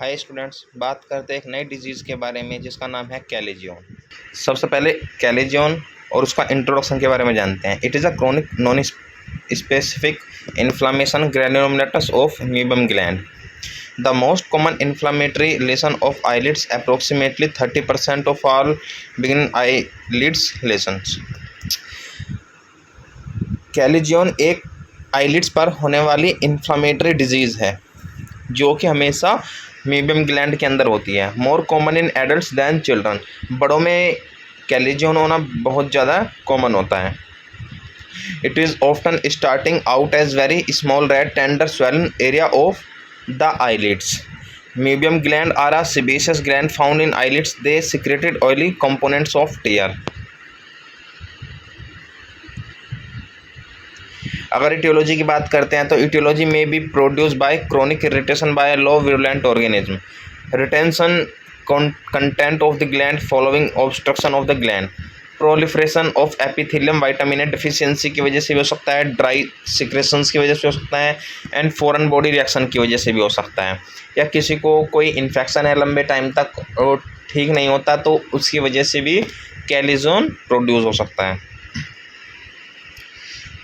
Hi students, बात करते हैं एक नई डिजीज़ के बारे में जिसका नाम है कैलेजियन। सबसे पहले कैलेजियन और उसका इंट्रोडक्शन के बारे में जानते हैं। It is a chronic non specific inflammation granulomatous of meibomian gland. The most common inflammatory lesion of eyelids, approximately 30% of all benign eyelids lesions. Chalazion एक आईलिड्स पर होने वाली इन्फ्लामेटरी डिजीज़ है जो कि हमेशा मीबियम ग्लैंड के अंदर होती है। More common in adults than children. बड़ों में कैलेजियन होना बहुत ज़्यादा कॉमन होता है। It is often starting out as very small red tender swollen area of the eyelids. Medium gland are a sebaceous gland found in eyelids. They secreted oily components of tear. अगर etiology की बात करते हैं तो etiology में be produce by chronic irritation by low virulent organism, retention content of the gland following obstruction of the gland, proliferation of epithelium vitamin A deficiency की वजह से भी हो सकता है, ड्राई सिक्रेशंस की वजह से हो सकता है, एंड फॉरेन बॉडी रिएक्शन की वजह से भी हो सकता है, या किसी को कोई इन्फेक्शन है लंबे टाइम तक और ठीक नहीं होता तो उसकी वजह से भी कैलेजियन प्रोड्यूस हो सकता है।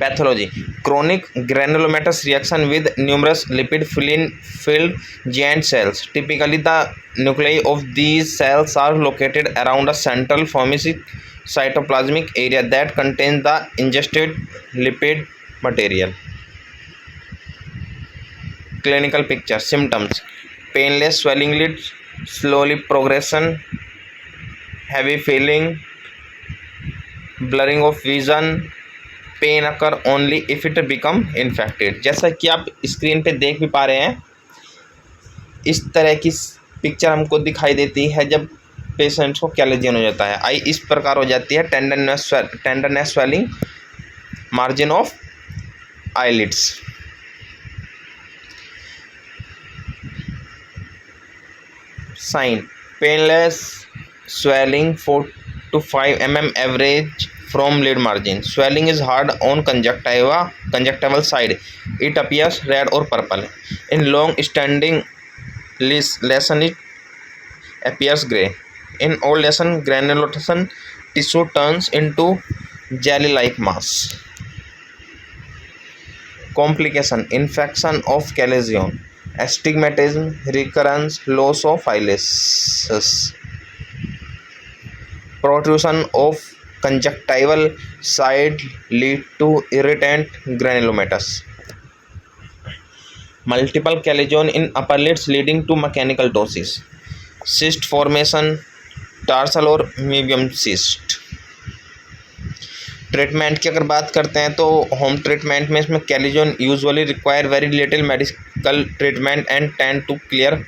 Pathology: chronic granulomatous reaction with numerous lipid-filled giant cells. Typically, the nuclei of these cells are located around a central formic cytoplasmic area that contains the ingested lipid material. Clinical picture: symptoms: painless swelling lids, slowly progression, heavy feeling, blurring of vision. Pain occur only if it become infected. जैसा कि आप screen पे देख भी पा रहे हैं, इस तरह की पिक्चर हमको दिखाई देती है जब पेशेंट्स को कैलेजियन हो जाता है। आई इस प्रकार हो जाती है: tenderness swelling, margin of eyelids. Sign: painless swelling 4 to 5 mm average from lid margin. Swelling is hard on conjunctival side. It appears red or purple. In long standing lesion it appears gray. In old lesion, granulation tissue turns into jelly like mass. Complication: infection of chalazion, astigmatism, recurrence, loss of eyelids, protrusion of conjunctival side lead to irritant granulomatous. Multiple chalazion in upper lids leading to mechanical ptosis. Cyst formation, tarsal और medium cyst. Treatment की अगर बात करते हैं तो home treatment में इसमें chalazion usually require very little medical treatment and tend to clear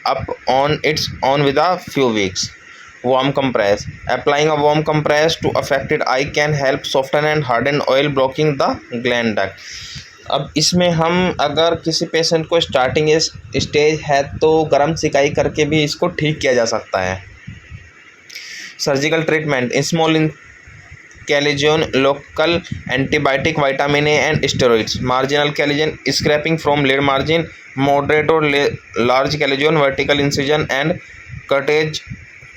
up on its own with a few weeks. Warm compress: applying a warm compress to affected eye can help soften and harden oil blocking the gland duct. अब इसमें हम अगर किसी patient को starting stage है तो गर्म सिकाई करके भी इसको ठीक किया जा सकता है. Surgical treatment: small chalazion, local antibiotic, vitamin A and steroids. Marginal chalazion, scraping from lid margin. Moderate और large chalazion, vertical incision and curettage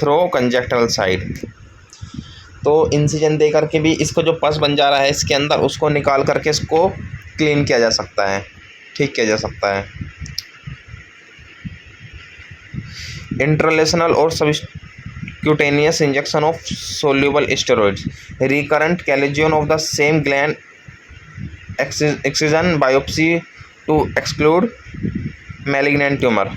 through conjunctival side. तो इंसिजन दे करके भी इसको जो पस बन जा रहा है इसके अंदर उसको निकाल करके इसको क्लीन किया जा सकता है, ठीक किया जा सकता है. इंट्रालेशनल और subcutaneous injection of soluble steroids. Recurrent chalazion of the same gland, excision biopsy to exclude malignant tumour.